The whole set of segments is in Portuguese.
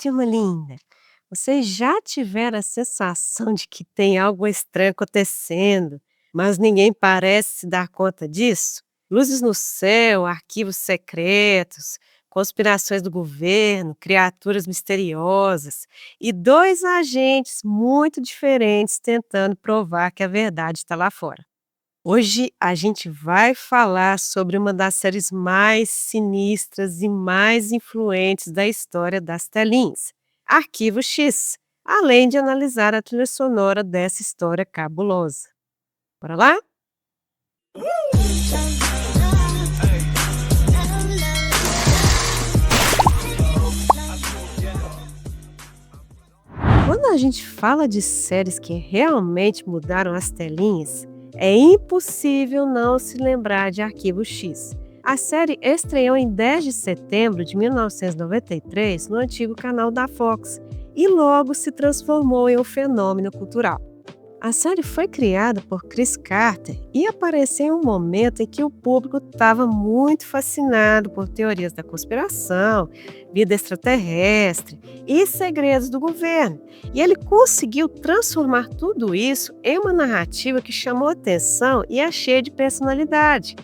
turma linda! Vocês já tiveram a sensação de que tem algo estranho acontecendo, mas ninguém parece se dar conta disso? Luzes no céu, arquivos secretos, conspirações do governo, criaturas misteriosas e dois agentes muito diferentes tentando provar que a verdade está lá fora. Hoje a gente vai falar sobre uma das séries mais sinistras e mais influentes da história das telinhas, Arquivo X, além de analisar a trilha sonora dessa história cabulosa. Bora lá? Quando a gente fala de séries que realmente mudaram as telinhas, é impossível não se lembrar de Arquivo X. A série estreou em 10 de setembro de 1993 no antigo canal da Fox e logo se transformou em um fenômeno cultural. A série foi criada por Chris Carter e apareceu em um momento em que o público estava muito fascinado por teorias da conspiração, vida extraterrestre e segredos do governo. E ele conseguiu transformar tudo isso em uma narrativa que chamou atenção e é cheia de personalidade.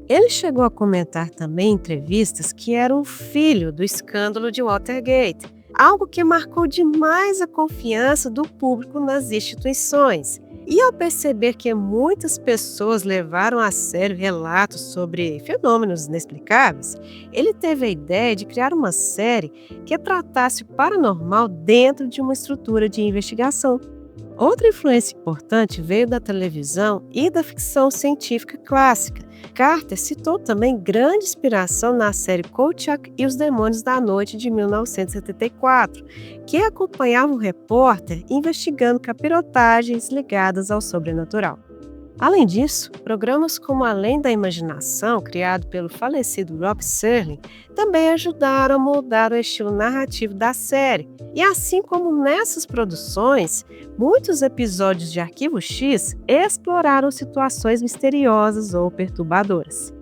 Ele chegou a comentar também em entrevistas que era um filho do escândalo de Watergate, algo que marcou demais a confiança do público nas instituições. E ao perceber que muitas pessoas levaram a sério relatos sobre fenômenos inexplicáveis, ele teve a ideia de criar uma série que tratasse o paranormal dentro de uma estrutura de investigação. Outra influência importante veio da televisão e da ficção científica clássica. Carter citou também grande inspiração na série Kolchak e os Demônios da Noite de 1974, que acompanhava um repórter investigando capirotagens ligadas ao sobrenatural. Além disso, programas como Além da Imaginação, criado pelo falecido Rob Serling, também ajudaram a moldar o estilo narrativo da série. E assim como nessas produções, muitos episódios de Arquivo X exploraram situações misteriosas ou perturbadoras.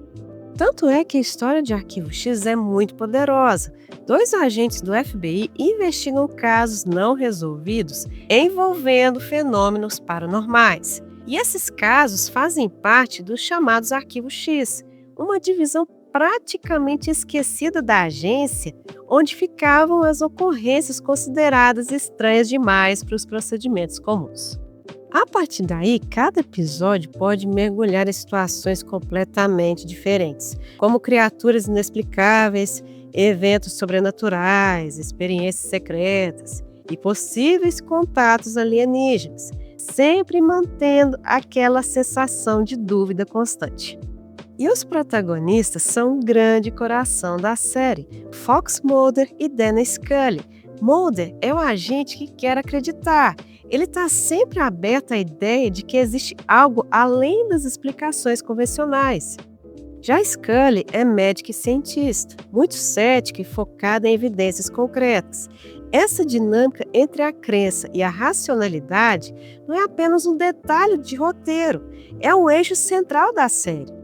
Tanto é que a história de Arquivo X é muito poderosa. Dois agentes do FBI investigam casos não resolvidos envolvendo fenômenos paranormais. E esses casos fazem parte dos chamados Arquivo X, uma divisão praticamente esquecida da agência, onde ficavam as ocorrências consideradas estranhas demais para os procedimentos comuns. A partir daí, cada episódio pode mergulhar em situações completamente diferentes, como criaturas inexplicáveis, eventos sobrenaturais, experiências secretas e possíveis contatos alienígenas, sempre mantendo aquela sensação de dúvida constante. E os protagonistas são um grande coração da série, Fox Mulder e Dana Scully. Mulder é o agente que quer acreditar. Ele está sempre aberto à ideia de que existe algo além das explicações convencionais. Já Scully é médica e cientista, muito cética e focada em evidências concretas. Essa dinâmica entre a crença e a racionalidade não é apenas um detalhe de roteiro, é um eixo central da série.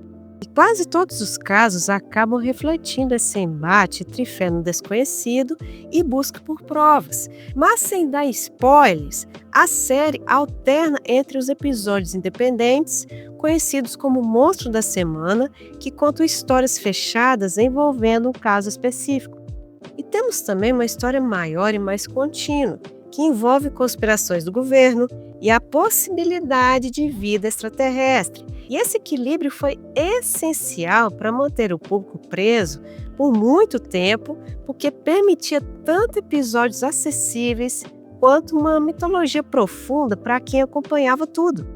E quase todos os casos acabam refletindo esse embate entre fé no desconhecido e busca por provas. Mas sem dar spoilers, a série alterna entre os episódios independentes, conhecidos como Monstro da Semana, que contam histórias fechadas envolvendo um caso específico. E temos também uma história maior e mais contínua, que envolve conspirações do governo e a possibilidade de vida extraterrestre. E esse equilíbrio foi essencial para manter o público preso por muito tempo, porque permitia tanto episódios acessíveis quanto uma mitologia profunda para quem acompanhava tudo.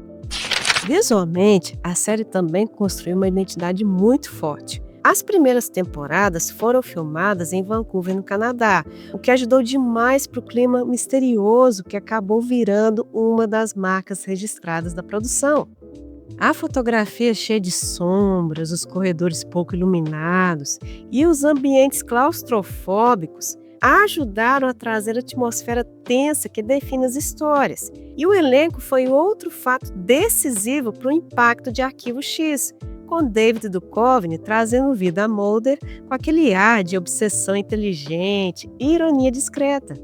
Visualmente, a série também construiu uma identidade muito forte. As primeiras temporadas foram filmadas em Vancouver, no Canadá, o que ajudou demais para o clima misterioso que acabou virando uma das marcas registradas da produção. A fotografia cheia de sombras, os corredores pouco iluminados e os ambientes claustrofóbicos ajudaram a trazer a atmosfera tensa que define as histórias. E o elenco foi outro fato decisivo para o impacto de Arquivo X. com David Duchovny trazendo vida a Mulder com aquele ar de obsessão inteligente e ironia discreta.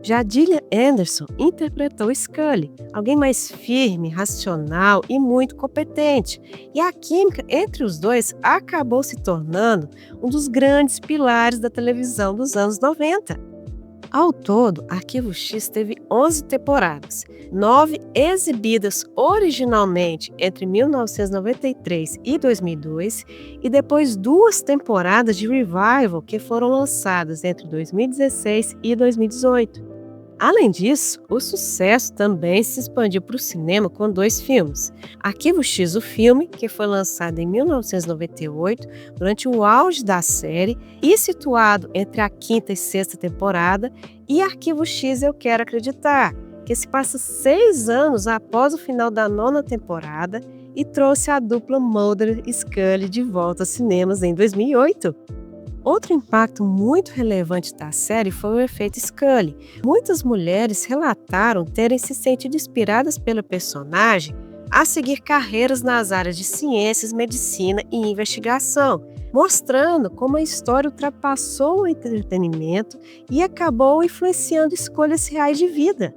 Já Gillian Anderson interpretou Scully, alguém mais firme, racional e muito competente, e a química entre os dois acabou se tornando um dos grandes pilares da televisão dos anos 90. Ao todo, Arquivo X teve 11 temporadas, 9 exibidas originalmente entre 1993 e 2002 e depois 2 temporadas de revival que foram lançadas entre 2016 e 2018. Além disso, o sucesso também se expandiu para o cinema com 2 filmes. Arquivo X, o filme, que foi lançado em 1998, durante o auge da série e situado entre a 5ª e 6ª temporada, e Arquivo X, Eu Quero Acreditar, que se passa 6 anos após o final da 9ª temporada e trouxe a dupla Mulder e Scully de volta aos cinemas em 2008. Outro impacto muito relevante da série foi o efeito Scully. Muitas mulheres relataram terem se sentido inspiradas pela personagem a seguir carreiras nas áreas de ciências, medicina e investigação, mostrando como a história ultrapassou o entretenimento e acabou influenciando escolhas reais de vida.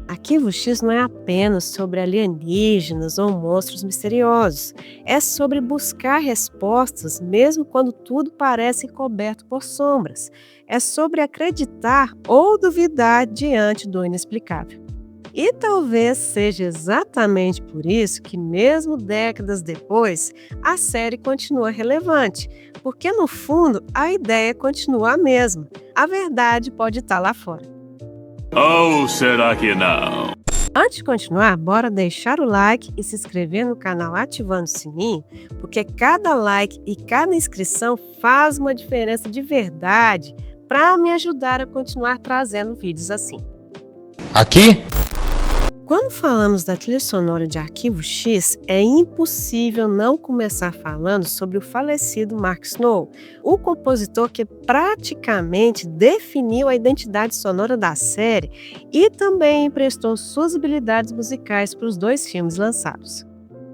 Arquivo X não é apenas sobre alienígenas ou monstros misteriosos. É sobre buscar respostas mesmo quando tudo parece encoberto por sombras. É sobre acreditar ou duvidar diante do inexplicável. E talvez seja exatamente por isso que, mesmo décadas depois, a série continua relevante. Porque, no fundo, a ideia continua a mesma. A verdade pode estar lá fora. Ou será que não? Antes de continuar, bora deixar o like e se inscrever no canal ativando o sininho, porque cada like e cada inscrição faz uma diferença de verdade para me ajudar a continuar trazendo vídeos assim. Aqui? Quando falamos da trilha sonora de Arquivo X, é impossível não começar falando sobre o falecido Mark Snow, o compositor que praticamente definiu a identidade sonora da série e também emprestou suas habilidades musicais para os 2 filmes lançados.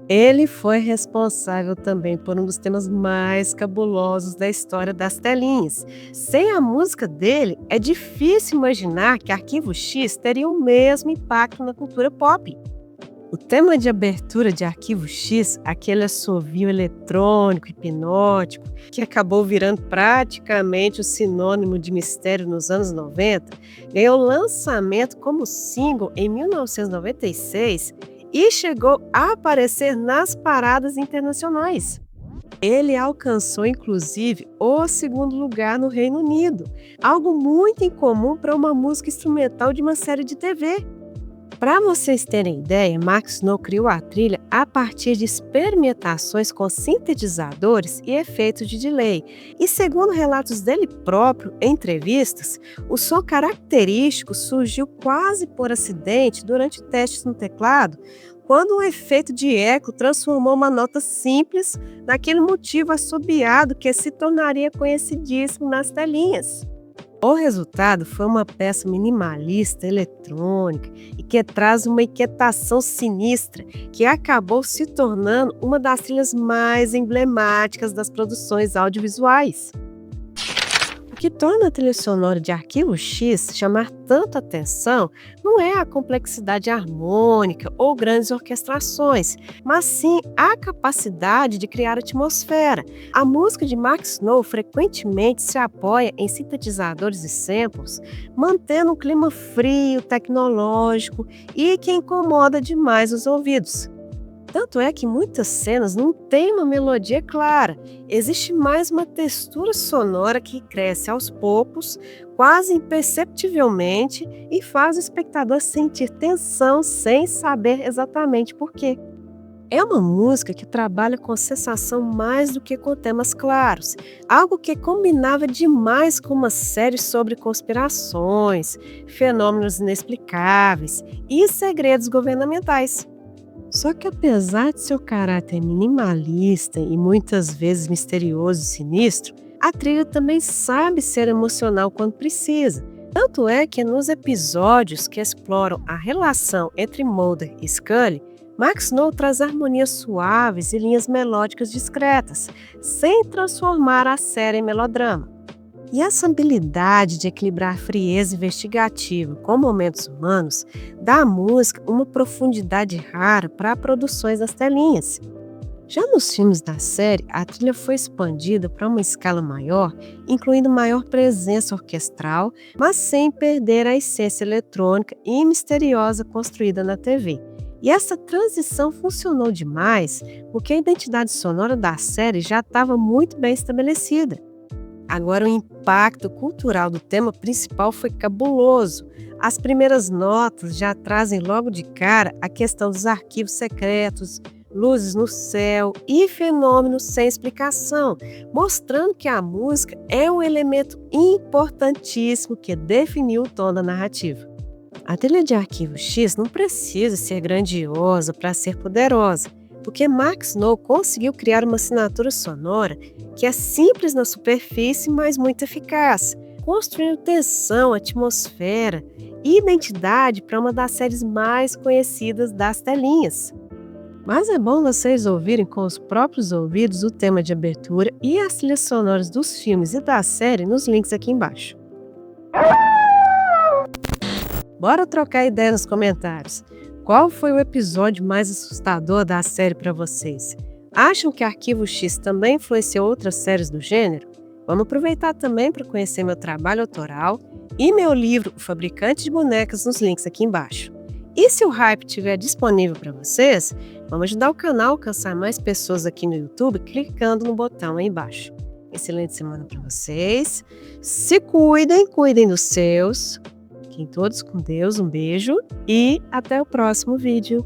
Ele foi responsável também por um dos temas mais cabulosos da história das telinhas. Sem a música dele, é difícil imaginar que Arquivo X teria o mesmo impacto na cultura pop. O tema de abertura de Arquivo X, aquele assovio eletrônico, hipnótico, que acabou virando praticamente o sinônimo de mistério nos anos 90, ganhou lançamento como single em 1996 e chegou a aparecer nas paradas internacionais. Ele alcançou, inclusive, o 2º lugar no Reino Unido, algo muito incomum para uma música instrumental de uma série de TV. Para vocês terem ideia, Mark Snow criou a trilha a partir de experimentações com sintetizadores e efeitos de delay. E segundo relatos dele próprio em entrevistas, o som característico surgiu quase por acidente durante testes no teclado, quando um efeito de eco transformou uma nota simples naquele motivo assobiado que se tornaria conhecidíssimo nas telinhas. O resultado foi uma peça minimalista eletrônica e que traz uma inquietação sinistra que acabou se tornando uma das trilhas mais emblemáticas das produções audiovisuais. O que torna a trilha sonora de Arquivo X chamar tanta atenção não é a complexidade harmônica ou grandes orquestrações, mas sim a capacidade de criar atmosfera. A música de Mark Snow frequentemente se apoia em sintetizadores e samples, mantendo um clima frio, tecnológico e que incomoda demais os ouvidos. Tanto é que muitas cenas não têm uma melodia clara, existe mais uma textura sonora que cresce aos poucos, quase imperceptivelmente, e faz o espectador sentir tensão sem saber exatamente por quê. É uma música que trabalha com sensação mais do que com temas claros, algo que combinava demais com uma série sobre conspirações, fenômenos inexplicáveis e segredos governamentais. Só que apesar de seu caráter minimalista e muitas vezes misterioso e sinistro, a trilha também sabe ser emocional quando precisa. Tanto é que nos episódios que exploram a relação entre Mulder e Scully, Mark Snow traz harmonias suaves e linhas melódicas discretas, sem transformar a série em melodrama. E essa habilidade de equilibrar frieza investigativa com momentos humanos dá à música uma profundidade rara para produções das telinhas. Já nos filmes da série, a trilha foi expandida para uma escala maior, incluindo maior presença orquestral, mas sem perder a essência eletrônica e misteriosa construída na TV. E essa transição funcionou demais porque a identidade sonora da série já estava muito bem estabelecida. Agora, o impacto cultural do tema principal foi cabuloso. As primeiras notas já trazem logo de cara a questão dos arquivos secretos, luzes no céu e fenômenos sem explicação, mostrando que a música é um elemento importantíssimo que definiu o tom da narrativa. A trilha de Arquivo X não precisa ser grandiosa para ser poderosa, porque Mark Snow conseguiu criar uma assinatura sonora que é simples na superfície, mas muito eficaz, construindo tensão, atmosfera e identidade para uma das séries mais conhecidas das telinhas. Mas é bom vocês ouvirem com os próprios ouvidos o tema de abertura e as trilhas sonoras dos filmes e da série nos links aqui embaixo. Bora trocar ideia nos comentários. Qual foi o episódio mais assustador da série para vocês? Acham que Arquivo X também influenciou outras séries do gênero? Vamos aproveitar também para conhecer meu trabalho autoral e meu livro O Fabricante de Bonecas nos links aqui embaixo. E se o hype estiver disponível para vocês, vamos ajudar o canal a alcançar mais pessoas aqui no YouTube clicando no botão aí embaixo. Excelente semana para vocês. Se cuidem, cuidem dos seus. Fiquem todos com Deus, um beijo e até o próximo vídeo.